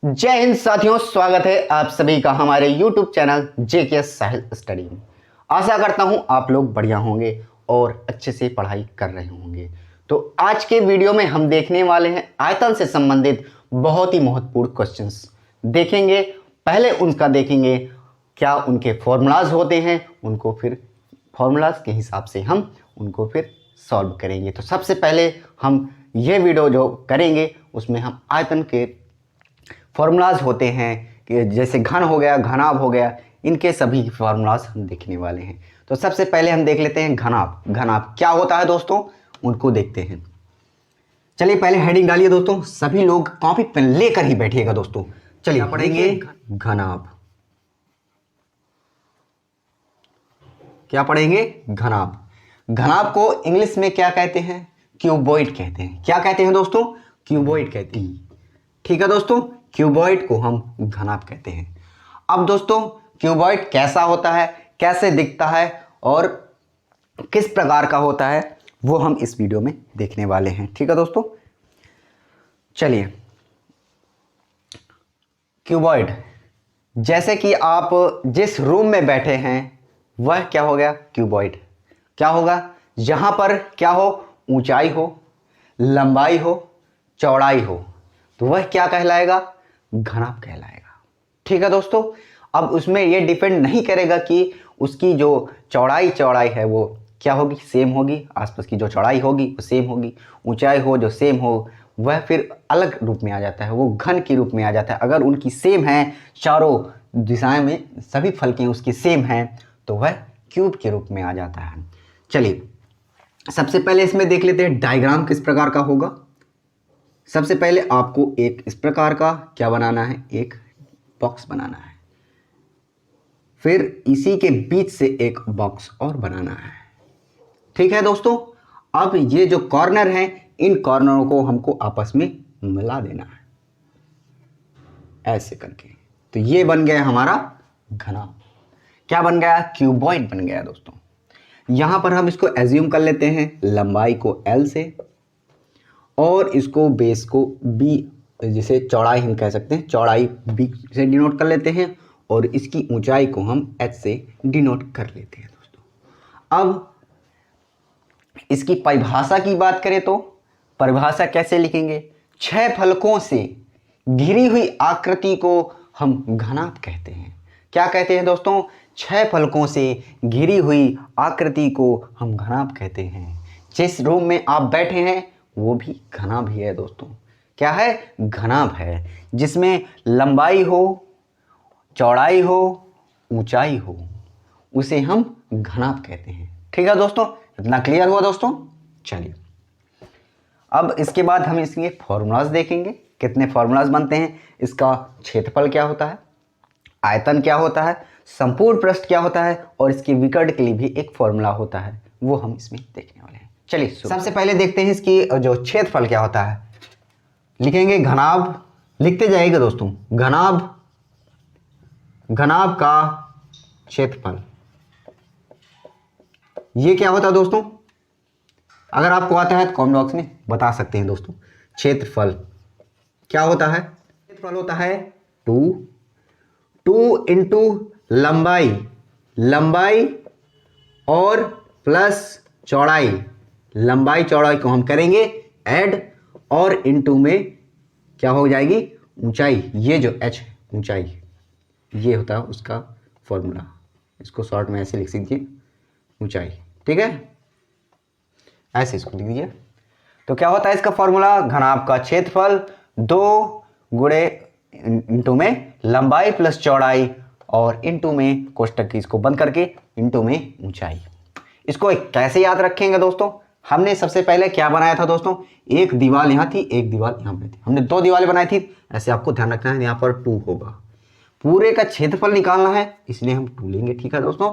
जय हिंद साथियों, स्वागत है आप सभी का हमारे YouTube चैनल JK साहिल स्टडी में। आशा करता हूं आप लोग बढ़िया होंगे और अच्छे से पढ़ाई कर रहे होंगे। तो आज के वीडियो में हम देखने वाले हैं आयतन से संबंधित बहुत ही महत्वपूर्ण क्वेश्चंस देखेंगे। पहले उनका देखेंगे क्या उनके फॉर्मूलाज होते हैं, उनको फिर फॉर्मूलाज के हिसाब से हम उनको फिर सॉल्व करेंगे। तो सबसे पहले हम ये वीडियो जो करेंगे उसमें हम आयतन के फॉर्मूलाज होते हैं कि जैसे घन हो गया, घनाभ हो गया, इनके सभी फॉर्मूलाज हम देखने वाले हैं। तो सबसे पहले हम देख लेते हैं घनाभ। घनाभ क्या होता है दोस्तों, उनको देखते हैं। चलिए पहले हेडिंग डालिए दोस्तों, सभी लोग कॉपी पेन लेकर ही बैठिएगा दोस्तों। चलिए पढ़ेंगे घनाभ। क्या पढ़ेंगे? घनाभ। घनाभ को इंग्लिश में क्या कहते हैं? क्यूबॉइड कहते हैं। क्या कहते हैं दोस्तों? क्यूबॉइड कहते हैं। ठीक है दोस्तों, क्यूबॉइड को हम घनाभ कहते हैं। अब दोस्तों क्यूबॉइड कैसा होता है, कैसे दिखता है और किस प्रकार का होता है, वो हम इस वीडियो में देखने वाले हैं। ठीक है दोस्तों, चलिए क्यूबॉइड, जैसे कि आप जिस रूम में बैठे हैं वह क्या हो गया? क्यूबॉइड। क्या होगा? जहां पर क्या हो? ऊंचाई हो, लंबाई हो, चौड़ाई हो, तो वह क्या कहलाएगा? घनाभ कहलाएगा। ठीक है दोस्तों, अब उसमें यह डिपेंड नहीं करेगा कि उसकी जो चौड़ाई है वो क्या होगी? सेम होगी। आसपास की जो चौड़ाई होगी वो सेम होगी। ऊंचाई हो जो सेम हो वह फिर अलग रूप में आ जाता है, वो घन के रूप में आ जाता है। अगर उनकी सेम है, चारों दिशाएं में सभी फलकें उसकी सेम हैं, तो वह क्यूब के रूप में आ जाता है। चलिए सबसे पहले इसमें देख लेते हैं डायग्राम किस प्रकार का होगा। सबसे पहले आपको एक इस प्रकार का क्या बनाना है? एक बॉक्स बनाना है। फिर इसी के बीच से एक बॉक्स और बनाना है। ठीक है दोस्तों, अब ये जो कॉर्नर हैं, इन कॉर्नरों को हमको आपस में मिला देना है ऐसे करके। तो ये बन गया हमारा घनाभ। क्या बन गया? क्यूबॉइड बन गया दोस्तों। यहां पर हम इसको एज्यूम कर लेते हैं लंबाई को L से और इसको बेस को B, जिसे चौड़ाई हम कह सकते हैं, चौड़ाई B से डिनोट कर लेते हैं और इसकी ऊंचाई को हम H से डिनोट कर लेते हैं दोस्तों। अब इसकी परिभाषा की बात करें तो परिभाषा कैसे लिखेंगे? 6 फलकों से घिरी हुई आकृति को हम घनाभ कहते हैं। क्या कहते हैं दोस्तों? 6 फलकों से घिरी हुई आकृति को हम घनाभ कहते हैं। जिस रूम में आप बैठे हैं वो भी घनाभ ही है दोस्तों। क्या है? घनाभ है, जिसमें लंबाई हो, चौड़ाई हो, ऊंचाई हो, उसे हम घनाभ कहते हैं। ठीक है दोस्तों, इतना क्लियर हुआ दोस्तों? चलिए अब इसके बाद हम इसके फॉर्मूलाज देखेंगे। कितने फॉर्मूलाज बनते हैं? इसका क्षेत्रफल क्या होता है, आयतन क्या होता है, संपूर्ण पृष्ठ क्या होता है, और इसके विकर्ण के लिए भी एक फॉर्मूला होता है, वो हम इसमें देखने वाले हैं। चलिए सबसे पहले देखते हैं इसकी जो क्षेत्रफल क्या होता है। लिखेंगे घनाभ, लिखते जाइएगा दोस्तों, घनाभ, घनाभ का क्षेत्रफल। ये क्या होता है दोस्तों? अगर आपको आता है तो कमेंट बॉक्स में बता सकते हैं दोस्तों। क्षेत्रफल क्या होता है? क्षेत्रफल होता है 2 इंटू लंबाई, लंबाई और प्लस चौड़ाई। लंबाई चौड़ाई को हम करेंगे ऐड और इंटू में क्या हो जाएगी? ऊंचाई। ये जो h है ऊंचाई, ये होता है उसका फॉर्मूला। इसको शॉर्ट में ऐसे लिख दीजिए, ऊंचाई। ठीक है, ऐसे इसको लिख दीजिए। तो क्या होता है इसका फॉर्मूला? घनाभ का क्षेत्रफल 2 गुणे इंटू में लंबाई प्लस चौड़ाई और इंटू में कोष्टक की इसको बंद करके इंटू में ऊंचाई। इसको कैसे याद रखेंगे दोस्तों? हमने सबसे पहले क्या बनाया था दोस्तों? एक दीवार यहाँ थी, एक दीवार यहाँ पे थी। हमने 2 दीवारें बनाई थी। ऐसे आपको ध्यान रखना है, यहाँ पर 2 होगा। पूरे का क्षेत्रफल निकालना है, इसलिए हम 2 लेंगे। ठीक है दोस्तों,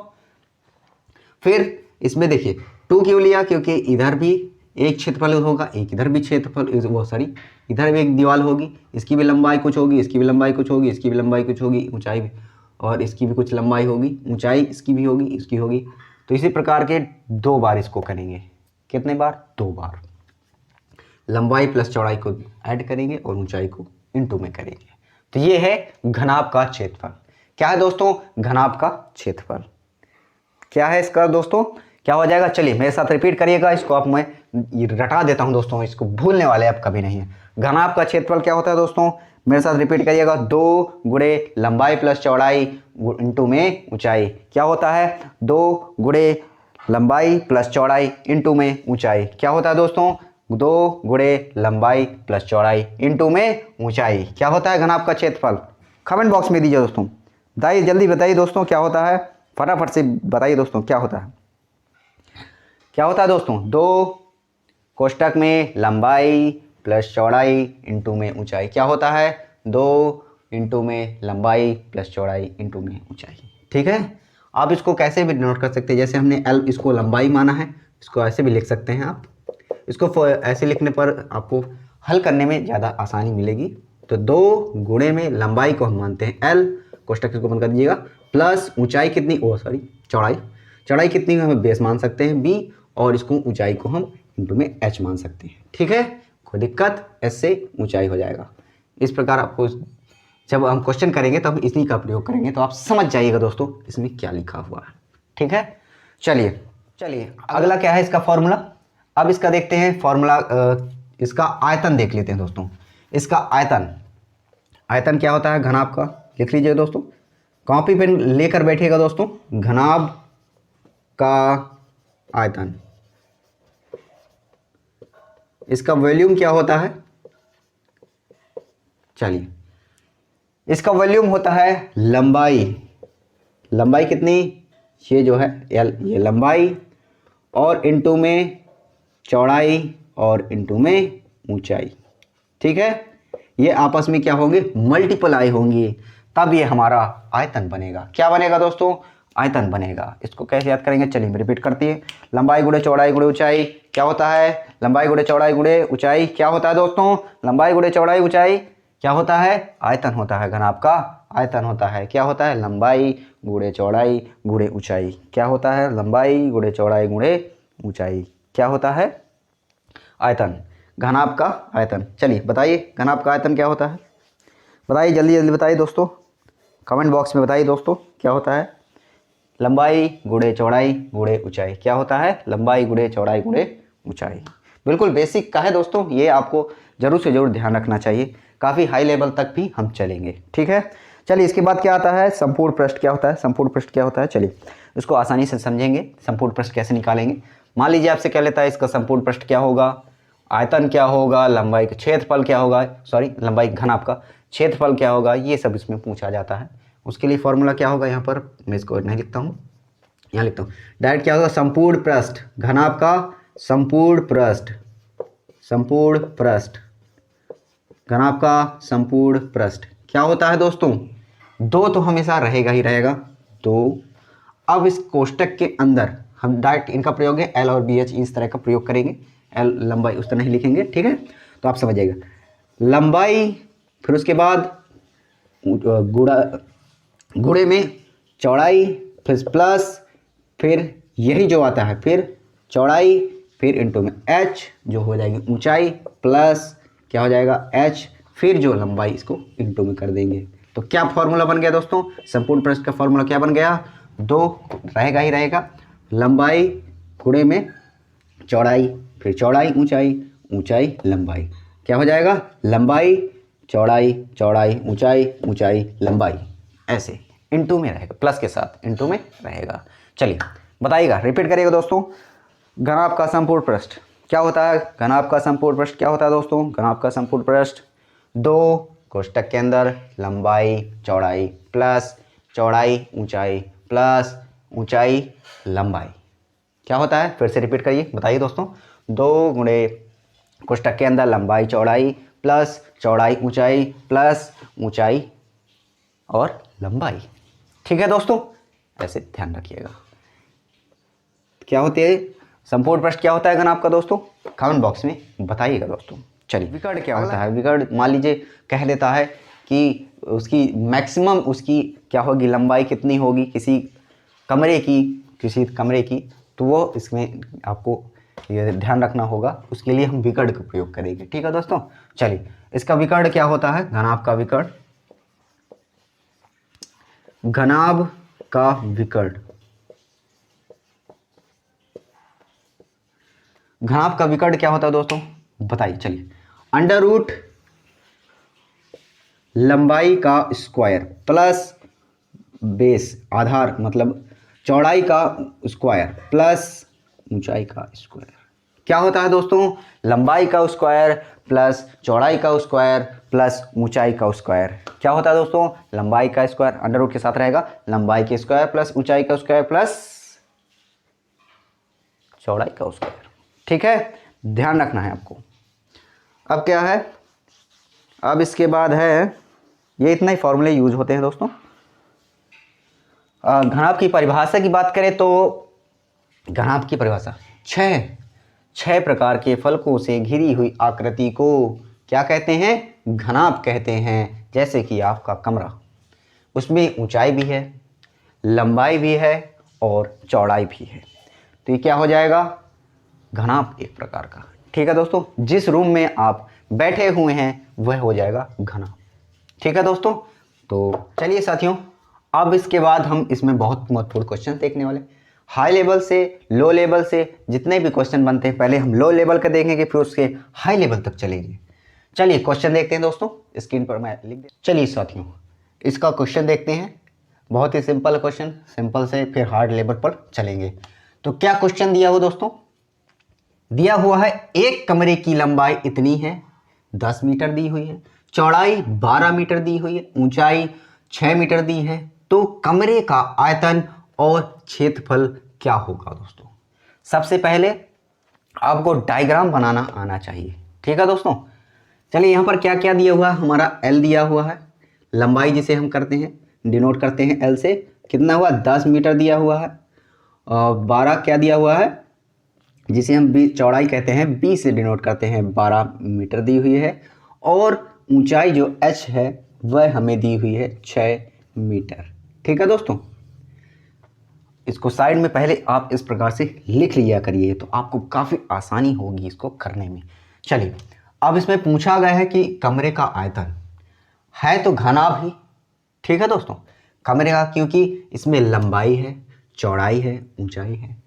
फिर इसमें देखिए 2 क्यों लिया? क्योंकि इधर भी एक क्षेत्रफल होगा, एक इधर भी क्षेत्रफल, वो सॉरी इधर भी एक दीवार होगी, इसकी भी लंबाई कुछ होगी, इसकी भी लंबाई कुछ होगी, इसकी भी लंबाई कुछ होगी, ऊंचाई भी, और इसकी भी कुछ लंबाई होगी, ऊंचाई इसकी भी होगी, इसकी होगी। तो इसी प्रकार के 2 बार इसको करेंगे। कितने बार? 2 बार। लंबाई प्लस चौड़ाई को ऐड करेंगे और ऊंचाई को इंटू में करेंगे। तो ये है घनाभ का क्षेत्रफल। क्या है दोस्तों? घनाभ का क्षेत्रफल। क्या है इसका दोस्तों? क्या हो जाएगा? चलिए मेरे साथ रिपीट करिएगा इसको। आप मैं रटा देता हूं दोस्तों, इसको भूलने वाले आप कभी नहीं है। घनाभ का क्षेत्रफल क्या होता है दोस्तों? मेरे साथ रिपीट करिएगा। 2 गुणे लंबाई प्लस चौड़ाई इंटू में ऊंचाई। क्या होता है? 2 गुणे लंबाई प्लस चौड़ाई इंटू में ऊंचाई। क्या होता है दोस्तों? 2 गुणे लंबाई प्लस चौड़ाई इंटू में ऊंचाई। क्या होता है घनाभ का क्षेत्रफल? कमेंट बॉक्स में दीजिए दोस्तों, बताइए, जल्दी बताइए दोस्तों क्या होता है, फटाफट से बताइए दोस्तों क्या होता है। क्या होता है दोस्तों? 2 कोष्टक में लंबाई प्लस चौड़ाई इंटू में ऊंचाई। क्या होता है? 2 इंटू में लंबाई प्लस चौड़ाई इंटू में ऊंचाई। ठीक है, आप इसको कैसे भी नोट कर सकते हैं। जैसे हमने एल इसको लंबाई माना है, इसको ऐसे भी लिख सकते हैं आप। इसको ऐसे लिखने पर आपको हल करने में ज़्यादा आसानी मिलेगी। तो 2 गुणे में लंबाई को हम मानते हैं एल, कोष्टक इसको बंद कर दीजिएगा, प्लस ऊंचाई कितनी, चौड़ाई कितनी हमें बेस मान सकते हैं बी, और इसको ऊंचाई को हम इंटू में एच मान सकते हैं। ठीक है, कोई दिक्कत? एस से ऊंचाई हो जाएगा। इस प्रकार आपको जब हम क्वेश्चन करेंगे तो हम इसी का प्रयोग करेंगे, तो आप समझ जाइएगा दोस्तों इसमें क्या लिखा हुआ है। ठीक है, चलिए अगला क्या है इसका फॉर्मूला। अब इसका देखते हैं फॉर्मूला। इसका आयतन देख लेते हैं दोस्तों। इसका आयतन क्या होता है घनाभ का? लिख लीजिए दोस्तों, कॉपी पेन लेकर बैठिएगा दोस्तों। घनाभ का आयतन, इसका वॉल्यूम क्या होता है? चलिए, इसका वॉल्यूम होता है लंबाई कितनी, ये जो है एल, ये लंबाई, और इंटू में चौड़ाई, और इंटू में ऊंचाई। ठीक है, ये आपस में क्या होंगे? मल्टीप्लाई होंगी, तब ये हमारा आयतन बनेगा। क्या बनेगा दोस्तों? आयतन बनेगा। इसको कैसे याद करेंगे? चलिए रिपीट करती है। लंबाई गुणे चौड़ाई गुणे ऊंचाई क्या होता है? लंबाई गुणे चौड़ाई गुणे ऊंचाई क्या होता है दोस्तों? लंबाई गुणे चौड़ाई ऊंचाई क्या होता है? आयतन होता है। घनाभ का आयतन होता है। क्या होता है? लंबाई गुणे चौड़ाई गुणे ऊंचाई। क्या होता है? लंबाई गुणे चौड़ाई गुणे ऊंचाई। क्या होता है? आयतन, घनाभ का आयतन। चलिए बताइए घनाभ का आयतन क्या होता है? बताइए, जल्दी जल्दी बताइए दोस्तों, कमेंट बॉक्स में बताइए दोस्तों क्या होता है। लंबाई गुणे चौड़ाई गुणे ऊंचाई। क्या होता है? लंबाई गुणे चौड़ाई गुणे ऊंचाई। बिल्कुल बेसिक का है दोस्तों, ये आपको जरूर से जरूर ध्यान रखना चाहिए। काफ़ी हाई लेवल तक भी हम चलेंगे। ठीक है, चलिए इसके बाद क्या आता है? संपूर्ण पृष्ठ क्या होता है? संपूर्ण पृष्ठ क्या होता है? चलिए इसको आसानी से समझेंगे। संपूर्ण पृष्ठ कैसे निकालेंगे? मान लीजिए आपसे क्या लेता है, इसका संपूर्ण पृष्ठ क्या होगा, आयतन क्या होगा, लंबाई का क्षेत्रफल क्या होगा, लंबाई घनाभ का क्षेत्रफल क्या होगा, ये सब इसमें पूछा जाता है। उसके लिए फॉर्मूला क्या होगा? यहाँ पर मैं इसको नहीं लिखता हूँ, यहाँ लिखता हूँ डायरेक्ट। क्या होगा? संपूर्ण पृष्ठ, घनाभ का संपूर्ण पृष्ठ, घनाभ का संपूर्ण पृष्ठ क्या होता है दोस्तों? 2 तो हमेशा रहेगा ही रहेगा, 2। अब इस कोष्टक के अंदर हम डायरेक्ट इनका प्रयोग है एल और बी एच, इस तरह का प्रयोग करेंगे। एल लंबाई उस तरह नहीं लिखेंगे। ठीक है, तो आप समझिएगा लंबाई, फिर उसके बाद गुणे में चौड़ाई, फिर प्लस, फिर यही जो आता है, फिर चौड़ाई, फिर इंटू में एच जो हो जाएगी ऊंचाई, प्लस क्या हो जाएगा एच, फिर जो लंबाई इसको इंटू में कर देंगे। तो क्या फॉर्मूला बन गया दोस्तों? संपूर्ण पृष्ठ का फॉर्मूला क्या बन गया? 2 रहेगा ही रहेगा, लंबाई गुणे में चौड़ाई, फिर चौड़ाई ऊंचाई, ऊंचाई लंबाई। क्या हो जाएगा? लंबाई चौड़ाई, चौड़ाई ऊंचाई, ऊंचाई लंबाई, ऐसे इंटू में रहेगा, प्लस के साथ इंटू में रहेगा। चलिए बताइएगा, रिपीट करिएगा दोस्तों। घनाभ का संपूर्ण पृष्ठ क्या होता है? घनाभ का संपूर्ण पृष्ठ क्या होता है दोस्तों? घनाभ का संपूर्ण पृष्ठ 2 कोष्टक के अंदर लंबाई चौड़ाई प्लस चौड़ाई ऊंचाई प्लस ऊंचाई लंबाई। क्या होता है? फिर से रिपीट करिए, बताइए दोस्तों। 2 गुणे कोष्टक के अंदर लंबाई चौड़ाई प्लस चौड़ाई ऊंचाई प्लस ऊंचाई और लंबाई। ठीक है दोस्तों, ऐसे ध्यान रखिएगा। क्या होती है संपूर्ण पृष्ठ? क्या होता है घनाभ का दोस्तों? कमेंट बॉक्स में बताइएगा दोस्तों। चलिए विकर्ण क्या होता है? विकर्ण मान लीजिए कह देता है कि उसकी मैक्सिमम उसकी क्या होगी, लंबाई कितनी होगी किसी कमरे की, तो वो इसमें आपको ये ध्यान रखना होगा। उसके लिए हम विकर्ण का प्रयोग करेंगे। ठीक है दोस्तों, चलिए इसका विकर्ण क्या होता है? घनाभ का विकर्ण घनाभ का विकर्ण। घनाभ का विकर्ण क्या होता है दोस्तों, बताइए। चलिए, अंडर रूट लंबाई का स्क्वायर प्लस बेस, आधार मतलब चौड़ाई का स्क्वायर प्लस ऊंचाई का स्क्वायर। क्या होता है दोस्तों, लंबाई का स्क्वायर प्लस चौड़ाई का स्क्वायर प्लस ऊंचाई का स्क्वायर। क्या होता है दोस्तों, लंबाई का स्क्वायर अंडर रूट के साथ रहेगा, लंबाई के स्क्वायर प्लस ऊंचाई का स्क्वायर प्लस चौड़ाई का स्क्वायर। ठीक है, ध्यान रखना है आपको। अब क्या है, अब इसके बाद है, ये इतना ही फॉर्मूले यूज होते हैं दोस्तों। घनाभ की परिभाषा की बात करें तो घनाभ की परिभाषा, छह प्रकार के फलकों से घिरी हुई आकृति को क्या कहते हैं, घनाभ कहते हैं। जैसे कि आपका कमरा, उसमें ऊंचाई भी है, लंबाई भी है और चौड़ाई भी है, तो ये क्या हो जाएगा, घनाभ एक प्रकार का। ठीक है दोस्तों, जिस रूम में आप बैठे हुए हैं वह हो जाएगा घनाभ। ठीक है दोस्तों, तो चलिए साथियों, अब इसके बाद हम इसमें बहुत महत्वपूर्ण क्वेश्चन देखने वाले। हाई लेवल से लो लेवल से जितने भी क्वेश्चन बनते हैं, पहले हम लो लेवल का देखेंगे, फिर उसके हाई लेवल तक चलेंगे। चलिए क्वेश्चन देखते हैं दोस्तों, स्क्रीन पर मैं लिख दे। चलिए साथियों, इसका क्वेश्चन देखते हैं। बहुत ही सिंपल क्वेश्चन, सिंपल से फिर हार्ड लेवल पर चलेंगे। तो क्या क्वेश्चन दिया हुआ दोस्तों, दिया हुआ है एक कमरे की लंबाई इतनी है, 10 मीटर दी हुई है, चौड़ाई 12 मीटर दी हुई है, ऊंचाई 6 मीटर दी है, तो कमरे का आयतन और क्षेत्रफल क्या होगा दोस्तों। सबसे पहले आपको डायग्राम बनाना आना चाहिए। ठीक है दोस्तों, चलिए यहाँ पर क्या क्या दिया हुआ है, हमारा एल दिया हुआ है, लंबाई जिसे हम करते हैं डिनोट करते हैं एल से, कितना हुआ 10 मीटर दिया हुआ है, और 12 क्या दिया हुआ है जिसे हम चौड़ाई कहते हैं, बी से डिनोट करते हैं 12 मीटर दी हुई है, और ऊंचाई जो एच है वह हमें दी हुई है 6 मीटर। ठीक है दोस्तों, इसको साइड में पहले आप इस प्रकार से लिख लिया करिए, तो आपको काफ़ी आसानी होगी इसको करने में। चलिए, अब इसमें पूछा गया है कि कमरे का आयतन है तो घनाभ ही। ठीक है दोस्तों, कमरे का, क्योंकि इसमें लंबाई है, चौड़ाई है, ऊंचाई है,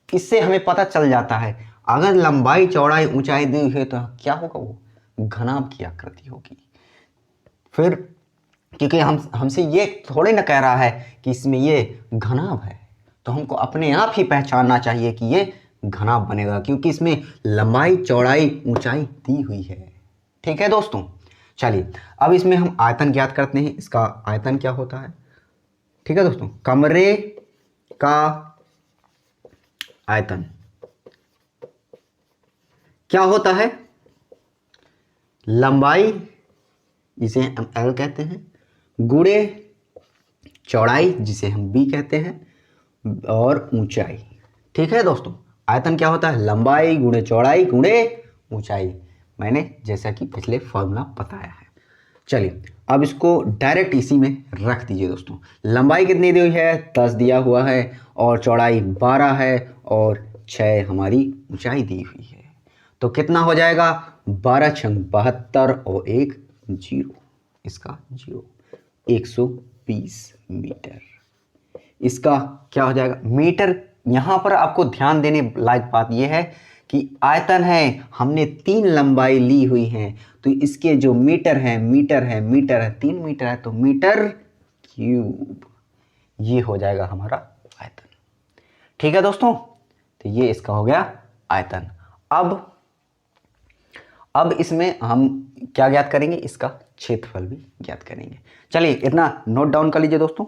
इससे हमें पता चल जाता है अगर लंबाई चौड़ाई ऊंचाई दी हुई है तो क्या होगा, वो घनाभ की आकृति होगी। फिर क्योंकि हमसे ये थोड़े ना कह रहा है कि इसमें ये घनाभ है, तो हमको अपने आप ही पहचानना चाहिए कि ये घनाभ बनेगा, क्योंकि इसमें लंबाई चौड़ाई ऊंचाई दी हुई है। ठीक है दोस्तों, चलिए अब इसमें हम आयतन ज्ञात करते हैं। इसका आयतन क्या होता है, ठीक है दोस्तों, कमरे का आयतन क्या होता है, लंबाई जिसे हम एल कहते हैं गुणे चौड़ाई जिसे हम बी कहते हैं और ऊंचाई। ठीक है दोस्तों, आयतन क्या होता है, लंबाई गुणे चौड़ाई गुणे ऊंचाई, मैंने जैसा कि पिछले फॉर्मूला बताया है। चलिए अब इसको डायरेक्ट इसी में रख दीजिए दोस्तों। लंबाई कितनी दी हुई है, 10 दिया हुआ है, और चौड़ाई 12 है, और 6 हमारी ऊंचाई दी हुई है, तो कितना हो जाएगा, 12 छंग 72 और 1 0, इसका 0, 120 मीटर। इसका क्या हो जाएगा, मीटर। यहाँ पर आपको ध्यान देने लायक बात यह है कि आयतन है, हमने 3 लंबाई ली हुई है, तो इसके जो मीटर है 3 मीटर है, तो मीटर क्यूब, ये हो जाएगा हमारा आयतन। ठीक है दोस्तों, तो ये इसका हो गया आयतन। अब इसमें हम क्या ज्ञात करेंगे, इसका क्षेत्रफल भी ज्ञात करेंगे। चलिए इतना नोट डाउन कर लीजिए दोस्तों,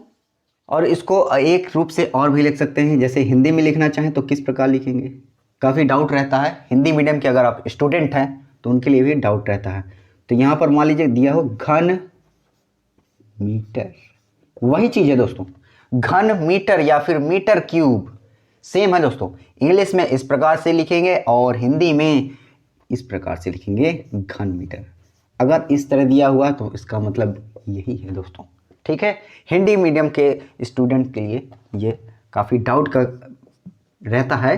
और इसको एक रूप से और भी लिख सकते हैं, जैसे हिंदी में लिखना चाहें तो किस प्रकार लिखेंगे, काफ़ी डाउट रहता है हिंदी मीडियम के अगर आप स्टूडेंट हैं तो उनके लिए भी डाउट रहता है। तो यहाँ पर मान लीजिए दिया हो घन मीटर, वही चीज़ है दोस्तों, घन मीटर या फिर मीटर क्यूब सेम है दोस्तों। इंग्लिश में इस प्रकार से लिखेंगे और हिंदी में इस प्रकार से लिखेंगे घन मीटर। अगर इस तरह दिया हुआ तो इसका मतलब यही है दोस्तों। ठीक है, हिंदी मीडियम के स्टूडेंट के लिए ये काफ़ी डाउट का रहता है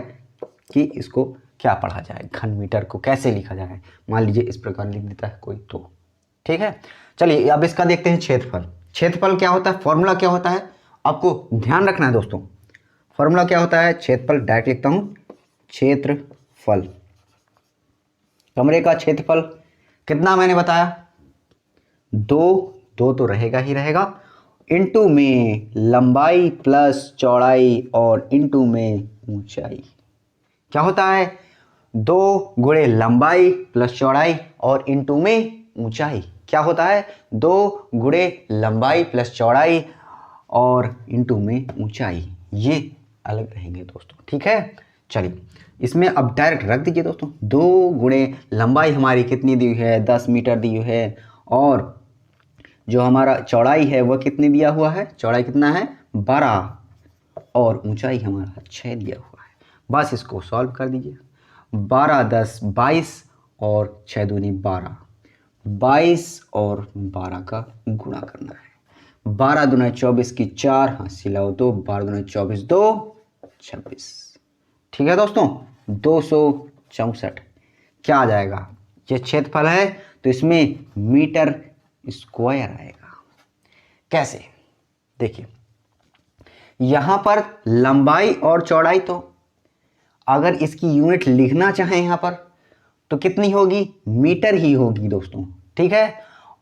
कि इसको क्या पढ़ा जाए, घन मीटर को कैसे लिखा जाए, मान लीजिए इस प्रकार लिख देता है कोई तो। ठीक है, चलिए अब इसका देखते हैं क्षेत्रफल। क्षेत्रफल क्या होता है, फॉर्मूला क्या होता है, आपको ध्यान रखना है दोस्तों, फॉर्मूला क्या होता है, क्षेत्रफल, डायरेक्ट लिखता हूं, क्षेत्रफल, कमरे का क्षेत्रफल कितना मैंने बताया, 2 तो रहेगा ही रहेगा, इनटू में लंबाई प्लस चौड़ाई और इनटू में ऊंचाई। क्या होता है, 2 लंबाई प्लस चौड़ाई और इनटू में ऊंचाई। क्या होता है, 2 लंबाई प्लस चौड़ाई और इनटू में ऊंचाई। ये अलग रहेंगे दोस्तों, ठीक है। चलिए इसमें अब डायरेक्ट रख दीजिए दोस्तों, 2 लंबाई हमारी कितनी दी हुई है, 10 मीटर दी हुई है, और जो हमारा चौड़ाई है वह कितनी दिया हुआ है, चौड़ाई कितना है 12, और ऊंचाई हमारा 6 दिया हुआ है। बस इसको सॉल्व कर दीजिए, 12 10 22 और 6 दूनी 12, 22 और 12 का गुणा करना है, 12 दूना 24 की 4, हाँ सिलाओ 2, 12 दूना 24 2 26, ठीक है दोस्तों, 264। क्या आ जाएगा, ये क्षेत्रफल है तो इसमें मीटर स्क्वायर आएगा। कैसे, देखिए यहां पर लंबाई और चौड़ाई, तो अगर इसकी यूनिट लिखना चाहें यहां पर तो कितनी होगी, मीटर ही होगी दोस्तों, ठीक है।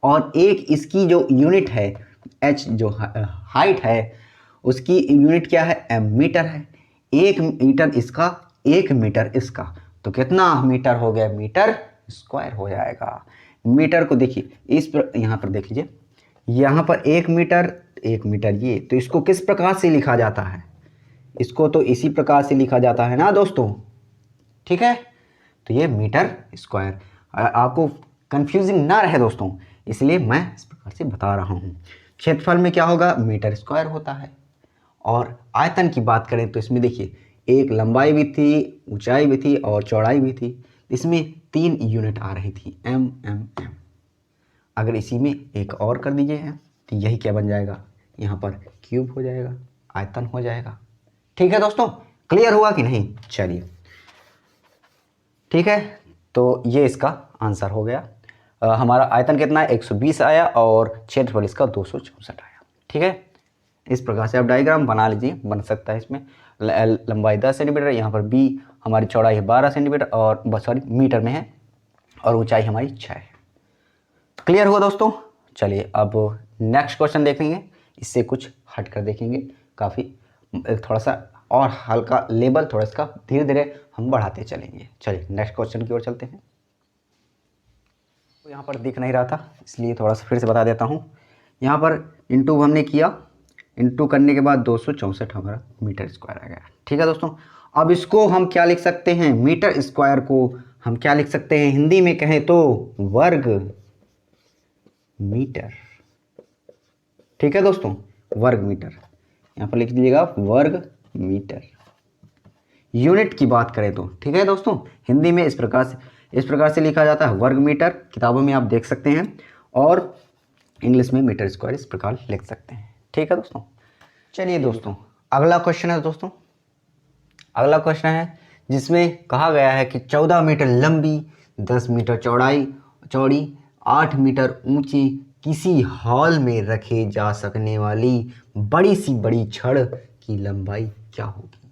और एक इसकी जो यूनिट है एच, जो हाइट है उसकी यूनिट क्या है, एम, मीटर है। 1 मीटर इसका, 1 मीटर इसका, तो कितना मीटर हो गया, मीटर स्क्वायर हो जाएगा। मीटर को देखिए इस पर, यहाँ पर देख लीजिए, यहाँ पर 1 मीटर, 1 मीटर ये, तो इसको किस प्रकार से लिखा जाता है, इसको तो इसी प्रकार से लिखा जाता है ना दोस्तों, ठीक है। तो ये मीटर स्क्वायर, आपको कंफ्यूजिंग ना रहे दोस्तों, इसलिए मैं इस प्रकार से बता रहा हूँ। क्षेत्रफल में क्या होगा, मीटर स्क्वायर होता है। और आयतन की बात करें तो इसमें देखिए, एक लंबाई भी थी, ऊंचाई भी थी और चौड़ाई भी थी, इसमें 3 यूनिट आ रही थी, एम एम एम। अगर इसी में एक और कर दीजिए तो यही क्या बन जाएगा, यहाँ पर क्यूब हो जाएगा, आयतन हो जाएगा, ठीक है दोस्तों। क्लियर हुआ कि नहीं, चलिए ठीक है, तो ये इसका आंसर हो गया। हमारा आयतन कितना है, 120 आया, और क्षेत्रफल इसका 264 आया, ठीक है। इस प्रकार से आप डायग्राम बना लीजिए, बन सकता है। इसमें लंबाई 10 सेंटीमीटर, यहाँ पर बी हमारी चौड़ाई है 12 सेंटीमीटर, और सॉरी मीटर में है, और ऊंचाई हमारी 6 है। क्लियर हुआ दोस्तों। चलिए अब नेक्स्ट क्वेश्चन देखेंगे, इससे कुछ हट कर देखेंगे, काफ़ी थोड़ा सा और हल्का लेवल, थोड़ा इसका धीरे धीरे हम बढ़ाते चलेंगे। चलिए नेक्स्ट क्वेश्चन की ओर चलते हैं। तो यहाँ पर दिख नहीं रहा था, इसलिए थोड़ा सा फिर से बता देता हूँ। यहाँ पर इंटू हमने किया, इंटू करने के बाद 264 हमारा मीटर स्क्वायर आ गया, ठीक है दोस्तों। अब इसको हम क्या लिख सकते हैं, मीटर स्क्वायर को हम क्या लिख सकते हैं, हिंदी में कहें तो वर्ग मीटर, ठीक है दोस्तों, वर्ग मीटर। यहाँ पर लिख दीजिएगा वर्ग मीटर। यूनिट की बात करें तो, ठीक है दोस्तों, हिंदी में इस प्रकार से लिखा जाता है वर्ग मीटर, किताबों में आप देख सकते हैं, और इंग्लिश में मीटर स्क्वायर इस प्रकार लिख सकते हैं, ठीक है दोस्तों। चलिए दोस्तों अगला क्वेश्चन है दोस्तों, अगला क्वेश्चन है जिसमें कहा गया है कि 14 मीटर लंबी, 10 मीटर चौड़ी, 8 मीटर ऊंची किसी हॉल में रखे जा सकने वाली बड़ी सी बड़ी छड़ की लंबाई क्या होगी,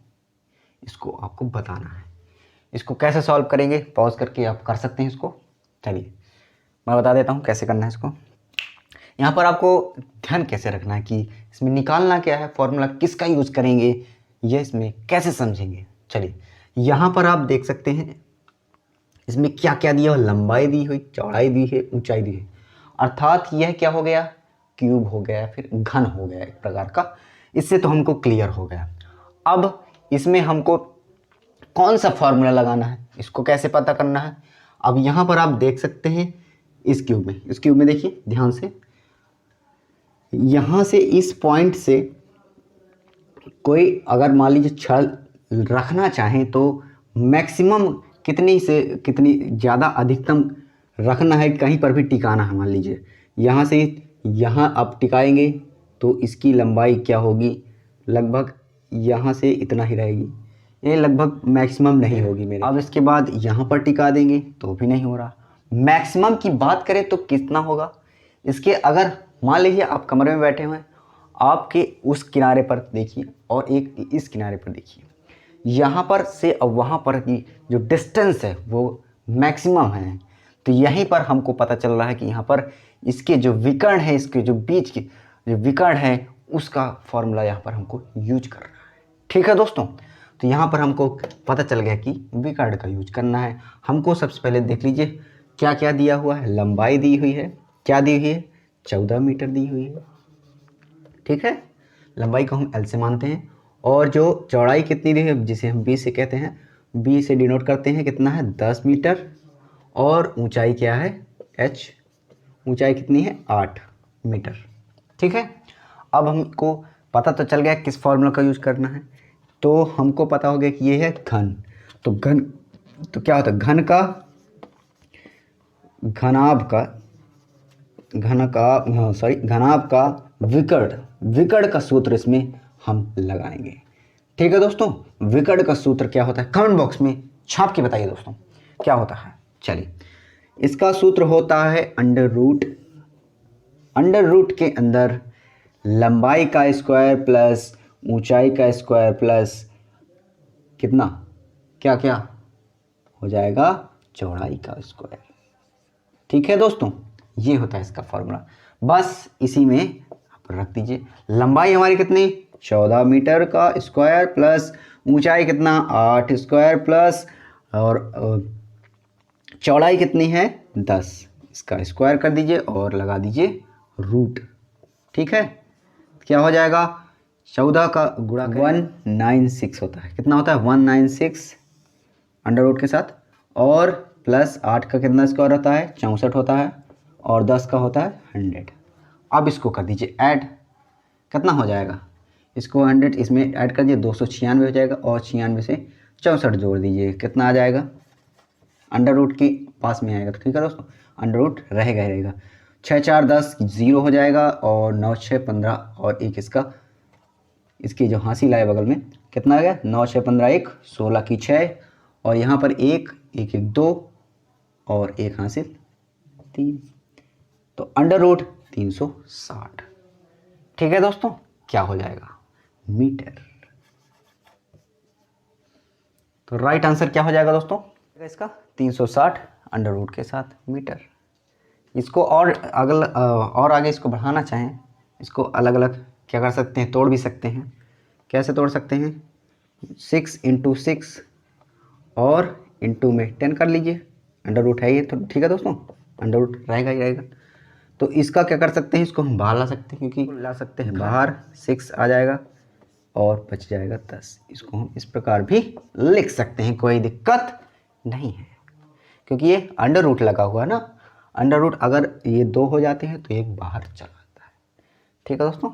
इसको आपको बताना है। इसको कैसे सॉल्व करेंगे, पॉज करके आप कर सकते हैं इसको। चलिए मैं बता देता हूँ कैसे करना है इसको। यहाँ पर आपको ध्यान कैसे रखना है कि इसमें निकालना क्या है, फॉर्मूला किसका यूज़ करेंगे, ये इसमें कैसे समझेंगे। चलिए यहाँ पर आप देख सकते हैं इसमें क्या क्या दिया हुआ, लंबाई दी हुई, चौड़ाई दी है, ऊंचाई दी है, अर्थात यह क्या हो गया, क्यूब हो गया, फिर घन हो गया एक प्रकार का। इससे तो हमको क्लियर हो गया। अब इसमें हमको कौन सा फॉर्मूला लगाना है, इसको कैसे पता करना है। अब यहाँ पर आप देख सकते हैं इस क्यूब में देखिए ध्यान से, यहाँ से इस पॉइंट से कोई अगर मान लीजिए छड़ रखना चाहें तो मैक्सिमम कितनी से कितनी ज़्यादा अधिकतम रखना है, कहीं पर भी टिकाना है। मान लीजिए यहाँ से यहाँ आप टिकाएंगे तो इसकी लंबाई क्या होगी, लगभग यहाँ से इतना ही रहेगी, ये लगभग मैक्सिमम नहीं होगी मेरे। अब इसके बाद यहाँ पर टिका देंगे तो भी नहीं हो रहा। मैक्सिमम की बात करें तो कितना होगा इसके, अगर मान लीजिए आप कमरे में बैठे हुए हैं, आपके उस किनारे पर देखिए और एक इस किनारे पर देखिए, यहाँ पर से अब वहाँ पर की जो डिस्टेंस है वो मैक्सिमम है। तो यहीं पर हमको पता चल रहा है कि यहाँ पर इसके जो विकर्ण है, इसके जो बीच के जो विकर्ण है उसका फॉर्मूला यहाँ पर हमको यूज करना है। ठीक है दोस्तों, तो यहाँ पर हमको पता चल गया कि विकर्ण का यूज करना है। हमको सबसे पहले देख लीजिए क्या क्या दिया हुआ है। लंबाई दी हुई है, क्या दी हुई है, 14 मीटर दी हुई है। ठीक है, लंबाई को हम एल से मानते हैं। और जो चौड़ाई कितनी दी है, जिसे हम बी से कहते हैं, बी से डिनोट करते हैं, कितना है 10 मीटर। और ऊंचाई क्या है, एच, ऊंचाई कितनी है 8 मीटर। ठीक है, अब हमको पता तो चल गया किस फॉर्मूला का यूज करना है। तो हमको पता हो गया कि ये है घन। तो घन तो क्या होता है, घन का घनाभ का विकर्ण का सूत्र इसमें हम लगाएंगे। ठीक है दोस्तों, विकर्ण का सूत्र क्या होता है, कमेंट बॉक्स में छाप के बताइए दोस्तों क्या होता है। चलिए, इसका सूत्र होता है अंडर रूट के अंदर लंबाई का स्क्वायर प्लस ऊंचाई का स्क्वायर प्लस कितना, क्या क्या हो जाएगा, चौड़ाई का स्क्वायर। ठीक है दोस्तों, ये होता है इसका फॉर्मूला। बस इसी में आप रख दीजिए। लंबाई हमारी कितनी, 14 मीटर का स्क्वायर प्लस ऊंचाई कितना 8 स्क्वायर प्लस और चौड़ाई कितनी है 10, इसका स्क्वायर कर दीजिए और लगा दीजिए रूट। ठीक है, क्या हो जाएगा, 14 का गुणा 196 होता है। कितना होता है 196 अंडर रूट के साथ, और प्लस 8 का कितना स्क्वायर होता है 64 होता है, और 10 का होता है 100। अब इसको कर दीजिए ऐड, कितना हो जाएगा, इसको 100 इसमें ऐड कर दीजिए 296 हो जाएगा, और 96 से 64 जोड़ दीजिए, कितना आ जाएगा, अंडर रूट के पास में आएगा। तो ठीक है दोस्तों, अंडर रूट रहेगा ही रहेगा। 6 4 10 0 हो जाएगा, और 9 6 15 और एक इसकी जो हासिल आए बगल में कितना आ गया, 9 6 15 1 16 की 6, और यहाँ पर 1 1 1 2 और एक हासिल 3, तो अंडर रूट 360। ठीक है दोस्तों, क्या हो जाएगा, मीटर। तो राइट आंसर क्या हो जाएगा दोस्तों इसका, 360 अंडर रूट के साथ मीटर। इसको और आगे इसको बढ़ाना चाहें, इसको अलग अलग क्या कर सकते हैं, तोड़ भी सकते हैं। कैसे तोड़ सकते हैं, 6 × 6 और इंटू में 10 कर लीजिए, अंडर रूट है ये तो। ठीक है दोस्तों, अंडर रूट रहेगा ही रहेगा। तो इसका क्या कर सकते हैं, इसको हम बाहर ला सकते हैं, क्योंकि ला सकते हैं बाहर, 6 आ जाएगा और बच जाएगा 10। इसको हम इस प्रकार भी लिख सकते हैं, कोई दिक्कत नहीं है, क्योंकि ये अंडर रूट लगा हुआ है ना। अंडर रूट अगर ये 2 हो जाते हैं तो एक बाहर चला जाता है। ठीक है दोस्तों,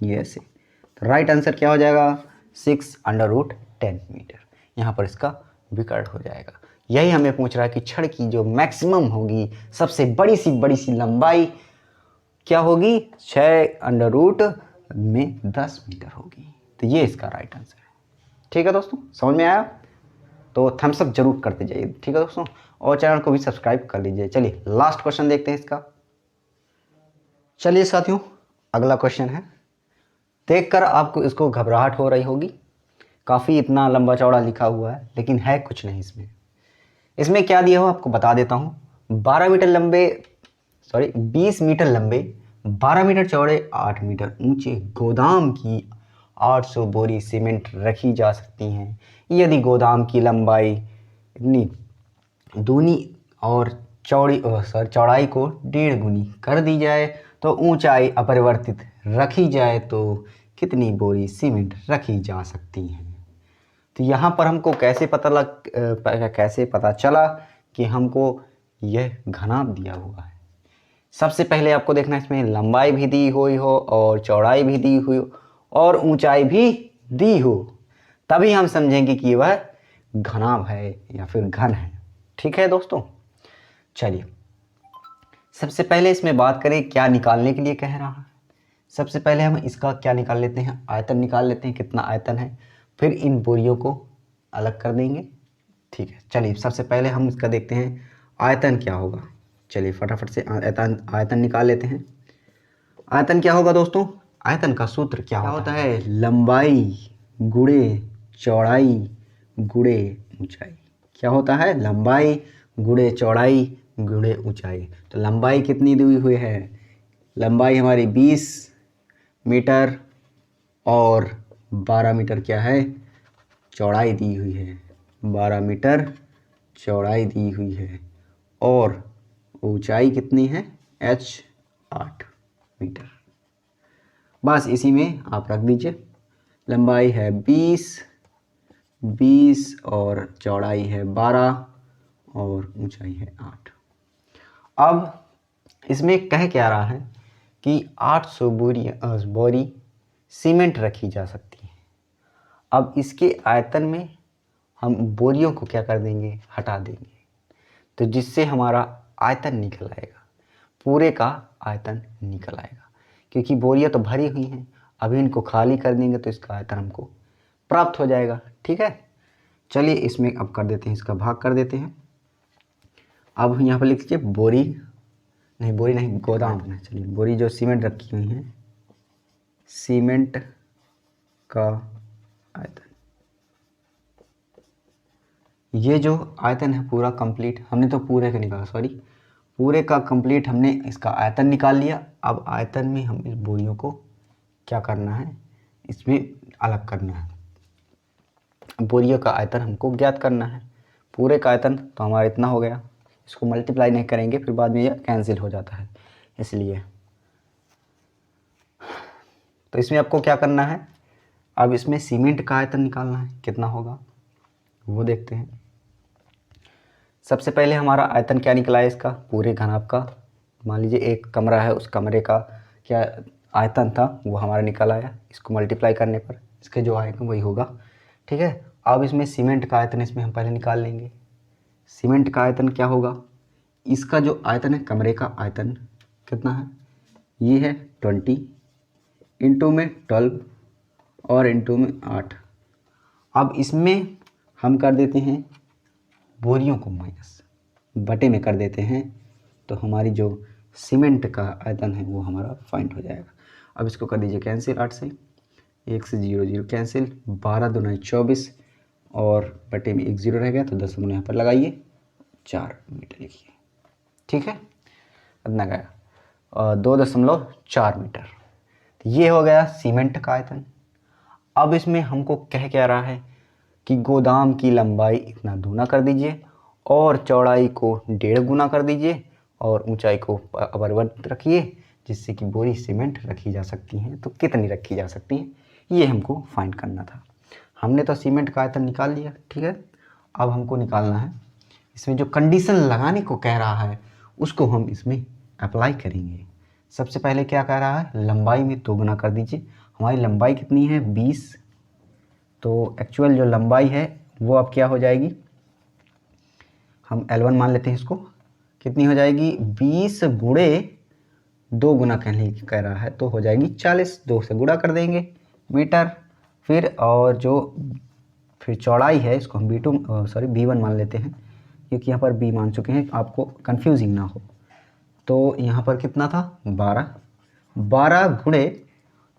ये ऐसे। तो राइट आंसर क्या हो जाएगा, 6 अंडर रूट 10 मीटर। यहाँ पर इसका विकर्ण हो जाएगा। यही हमें पूछ रहा है कि छड़ की जो मैक्सिमम होगी, सबसे बड़ी सी लंबाई क्या होगी, 6 अंडर रूट में 10 मीटर होगी। तो ये इसका राइट आंसर है। ठीक है दोस्तों, समझ में आया तो थम्स अप जरूर करते जाइए। ठीक है दोस्तों, और चैनल को भी सब्सक्राइब कर लीजिए। चलिए लास्ट क्वेश्चन देखते हैं इसका। चलिए साथियों, अगला क्वेश्चन है, देखकर आपको इसको घबराहट हो रही होगी, काफ़ी इतना लंबा चौड़ा लिखा हुआ है, लेकिन है कुछ नहीं इसमें क्या दिया हो आपको बता देता हूँ। 20 मीटर लंबे 12 मीटर चौड़े 8 मीटर ऊंचे गोदाम की 800 बोरी सीमेंट रखी जा सकती हैं। यदि गोदाम की लंबाई इतनी दूनी और चौड़ाई को 1.5 गुनी कर दी जाए, तो ऊंचाई अपरिवर्तित रखी जाए तो कितनी बोरी सीमेंट रखी जा सकती हैं। तो यहाँ पर हमको कैसे पता चला कि हमको यह घनाभ दिया हुआ है। सबसे पहले आपको देखना है इसमें लंबाई भी दी हुई हो और चौड़ाई भी दी हुई हो और ऊंचाई भी दी हो, तभी हम समझेंगे कि वह घनाभ है या फिर घन है। ठीक है दोस्तों, चलिए सबसे पहले इसमें बात करें क्या निकालने के लिए कह रहा है। सबसे पहले हम इसका क्या निकाल लेते हैं, आयतन निकाल लेते हैं, कितना आयतन है, फिर इन बोरियों को अलग कर देंगे। ठीक है, चलिए सबसे पहले हम इसका देखते हैं आयतन क्या होगा। चलिए फटाफट से आयतन निकाल लेते हैं। आयतन क्या होगा दोस्तों, आयतन का सूत्र क्या होता है? लंबाई गुणे चौड़ाई गुणे ऊंचाई। क्या होता है? लंबाई गुणे चौड़ाई गुणे ऊंचाई। तो लंबाई कितनी दी हुई है? लंबाई हमारी 20 मीटर और 12 मीटर क्या है? चौड़ाई दी हुई है। 12 मीटर चौड़ाई दी हुई है और ऊंचाई कितनी है? h 8 metre. बस इसी में आप रख दीजिए। लंबाई है 20 और चौड़ाई है 12 और ऊंचाई है 8। अब इसमें कह क्या रहा है कि 800 बोरी सीमेंट रखी जा सकती है। अब इसके आयतन में हम बोरियों को क्या कर देंगे? हटा देंगे, तो जिससे हमारा आयतन निकल आएगा, पूरे का आयतन निकल आएगा। क्योंकि बोरियां तो भरी हुई हैं, अभी इनको खाली कर देंगे तो इसका आयतन हमको प्राप्त हो जाएगा। ठीक है, चलिए इसमें अब कर देते हैं, इसका भाग कर देते हैं। अब यहाँ पर लिख लीजिए बोरी नहीं गोदाम है। चलिए बोरी जो सीमेंट रखी हुई है, सीमेंट का आयतन, ये जो आयतन है पूरा कंप्लीट, हमने तो पूरे का निकाला, पूरे का कंप्लीट हमने इसका आयतन निकाल लिया। अब आयतन में हम इस बोरियों को क्या करना है? इसमें अलग करना है। बोरियों का आयतन हमको ज्ञात करना है। पूरे का आयतन तो हमारा इतना हो गया, इसको मल्टीप्लाई नहीं करेंगे फिर बाद में यह कैंसिल हो जाता है, इसलिए। तो इसमें आपको क्या करना है? अब इसमें सीमेंट का आयतन निकालना है, कितना होगा वो देखते हैं। सबसे पहले हमारा आयतन क्या निकला है इसका? पूरे घनाभ का। मान लीजिए एक कमरा है, उस कमरे का क्या आयतन था वो हमारा निकल आया। इसको मल्टीप्लाई करने पर इसके जो आएगा वही होगा। ठीक है, अब इसमें सीमेंट का आयतन इसमें हम पहले निकाल लेंगे। सीमेंट का आयतन क्या होगा? इसका जो आयतन है, कमरे का आयतन कितना है? ये है 20 इंटू में 12 और इंटू में 8। अब इसमें हम कर देते हैं बोरियों को माइनस, बटे में कर देते हैं, तो हमारी जो सीमेंट का आयतन है वो हमारा फाइंड हो जाएगा। अब इसको कर दीजिए कैंसिल, 8 से 1 से 0 0 कैंसिल, 12 दूना 24 और बटे में 1 0 रह गया, तो 10 यहाँ पर लगाइए, 4 मीटर लिखिए। ठीक है, इतना गया 2.4 मीटर। तो ये हो गया सीमेंट का आयतन। अब इसमें हमको कह क्या रहा है कि गोदाम की लंबाई इतना दूना कर दीजिए और चौड़ाई को 1.5 गुना कर दीजिए और ऊंचाई को अपरिवर्तित रखिए, जिससे कि बोरी सीमेंट रखी जा सकती हैं। तो कितनी रखी जा सकती हैं ये हमको फाइंड करना था। हमने तो सीमेंट का आयतन निकाल लिया। ठीक है, अब हमको निकालना है इसमें जो कंडीशन लगाने को कह रहा है उसको हम इसमें अप्लाई करेंगे। सबसे पहले क्या कह रहा है? लंबाई में 2 गुना कर दीजिए। हमारी लंबाई कितनी है? 20। तो एक्चुअल जो लंबाई है वो अब क्या हो जाएगी? हम L1 मान लेते हैं इसको। कितनी हो जाएगी? 20 गुणे 2 गुना कह रहा है तो हो जाएगी 40। 2 से गुणा कर देंगे मीटर। फिर और जो फिर चौड़ाई है इसको हम B1 मान लेते हैं, क्योंकि यहाँ पर B मान चुके हैं, आपको कन्फ्यूजिंग ना हो। तो यहाँ पर कितना था? 12 गुणे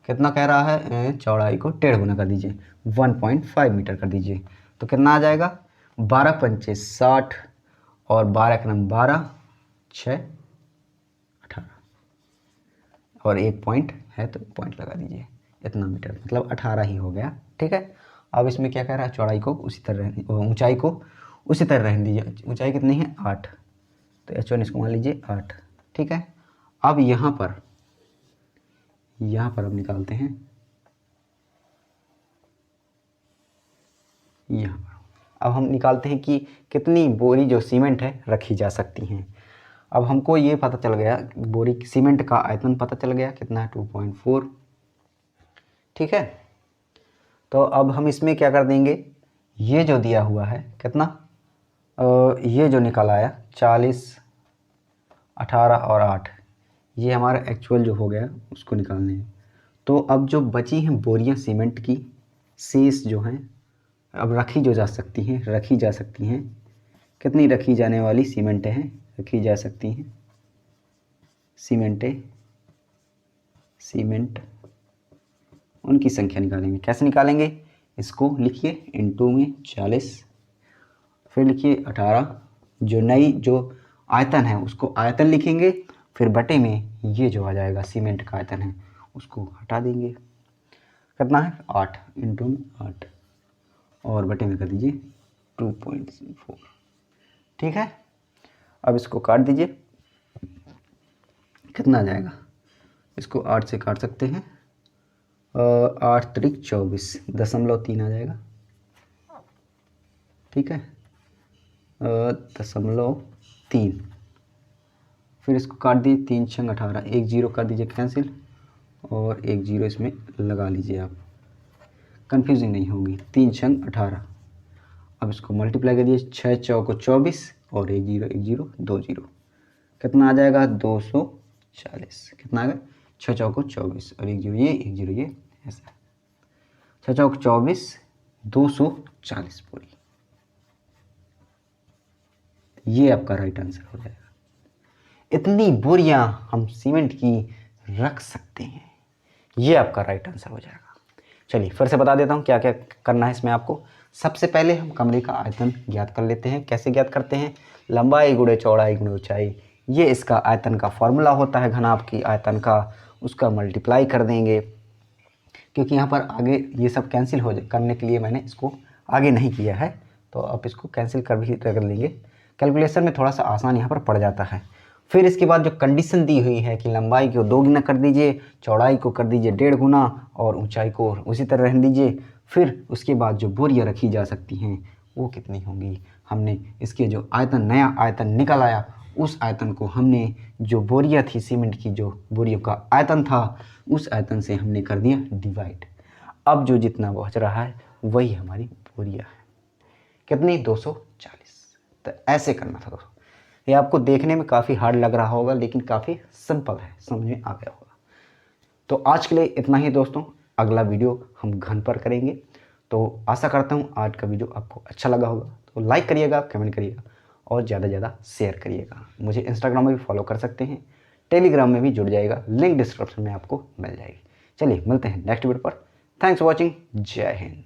कितना कह रहा है? चौड़ाई को 1.5 गुना कर दीजिए, 1.5 मीटर कर दीजिए। तो कितना आ जाएगा? 12 पंचे 60 और 12 का नाम 12 6 18 और 1 पॉइंट है तो पॉइंट लगा दीजिए, इतना मीटर, मतलब 18 ही हो गया। ठीक है, अब इसमें क्या कह रहा है? चौड़ाई को उसी तरह रहने, ऊंचाई को उसी तरह रहने दीजिए। ऊंचाई कितनी है? 8, तो H1 इसको मान लीजिए 8। ठीक है, अब यहाँ पर हम निकालते हैं यहाँ पर। अब हम निकालते हैं कि कितनी बोरी जो सीमेंट है रखी जा सकती हैं। अब हमको ये पता चल गया, बोरी सीमेंट का आयतन पता चल गया कितना है? 2.4। ठीक है, तो अब हम इसमें क्या कर देंगे? ये जो दिया हुआ है कितना, ये जो निकल आया 40 18 और 8, ये हमारा एक्चुअल जो हो गया उसको निकालने हैं। तो अब जो बची हैं बोरियां सीमेंट की, शेष जो हैं अब रखी जा सकती हैं। कितनी रखी जाने वाली सीमेंटें हैं? रखी जा सकती हैं सीमेंट उनकी संख्या निकालेंगे। कैसे निकालेंगे? इसको लिखिए इनटू में 40, फिर लिखिए 18, जो नई जो आयतन है उसको आयतन लिखेंगे, फिर बटे में ये जो आ जाएगा सीमेंट का आयतन है उसको हटा देंगे। कितना है? 8 इंटू में 8 और बटे में कर दीजिए 2.4। ठीक है, अब इसको काट दीजिए। कितना आ जाएगा? इसको 8 से काट सकते हैं, 8 त्रिक 24, 0.3 आ जाएगा। ठीक है, 0.3। फिर इसको काट दिए, 3 छंग 18, एक जीरो कर दीजिए कैंसिल और एक जीरो इसमें लगा लीजिए आप, कंफ्यूजिंग नहीं होगी। 3 छंग 18। अब इसको मल्टीप्लाई कर दिए, 6 चौको 24 और एक जीरो 2 जीरो। कितना आ जाएगा? 240। कितना आ गया? 6 चौको 24 और एक जीरो ये ऐसा। 6 चौको 24, 240 पूरी। ये आपका राइट आंसर हो जाएगा। इतनी बोरियां हम सीमेंट की रख सकते हैं, ये आपका राइट आंसर हो जाएगा। चलिए फिर से बता देता हूँ क्या क्या करना है इसमें आपको। सबसे पहले हम कमरे का आयतन ज्ञात कर लेते हैं। कैसे ज्ञात करते हैं? लंबाई गुणे चौड़ाई गुणे ऊंचाई, ये इसका आयतन का फॉर्मूला होता है घनाभ की आयतन का, उसका मल्टीप्लाई कर देंगे। क्योंकि यहाँ पर आगे ये सब कैंसिल हो जाए करने के लिए मैंने इसको आगे नहीं किया है, तो आप इसको कैंसिल कर भी कर लेंगे। कैलकुलेशन में थोड़ा सा आसान यहाँ पर पड़ जाता है। फिर इसके बाद जो कंडीशन दी हुई है कि लंबाई को 2 गुना कर दीजिए, चौड़ाई को कर दीजिए 1.5 गुना और ऊंचाई को उसी तरह रहने दीजिए। फिर उसके बाद जो बोरियां रखी जा सकती हैं वो कितनी होंगी, हमने इसके जो आयतन नया आयतन निकल आया, उस आयतन को हमने जो बोरियां थी सीमेंट की, जो बोरियों का आयतन था, उस आयतन से हमने कर दिया डिवाइड। अब जो जितना बच रहा है वही हमारी बोरियां है। कितनी? 240। तो ऐसे करना था दोस्तों। ये आपको देखने में काफ़ी हार्ड लग रहा होगा लेकिन काफ़ी सिंपल है, समझ में आ गया होगा। तो आज के लिए इतना ही दोस्तों, अगला वीडियो हम घन पर करेंगे। तो आशा करता हूँ आज का वीडियो आपको अच्छा लगा होगा। तो लाइक करिएगा, कमेंट करिएगा और ज़्यादा से ज़्यादा शेयर करिएगा। मुझे इंस्टाग्राम में भी फॉलो कर सकते हैं, टेलीग्राम में भी जुड़ जाएगा, लिंक डिस्क्रिप्शन में आपको मिल जाएगी। चलिए मिलते हैं नेक्स्ट वीडियो पर। Thanks for watching. जय हिंद।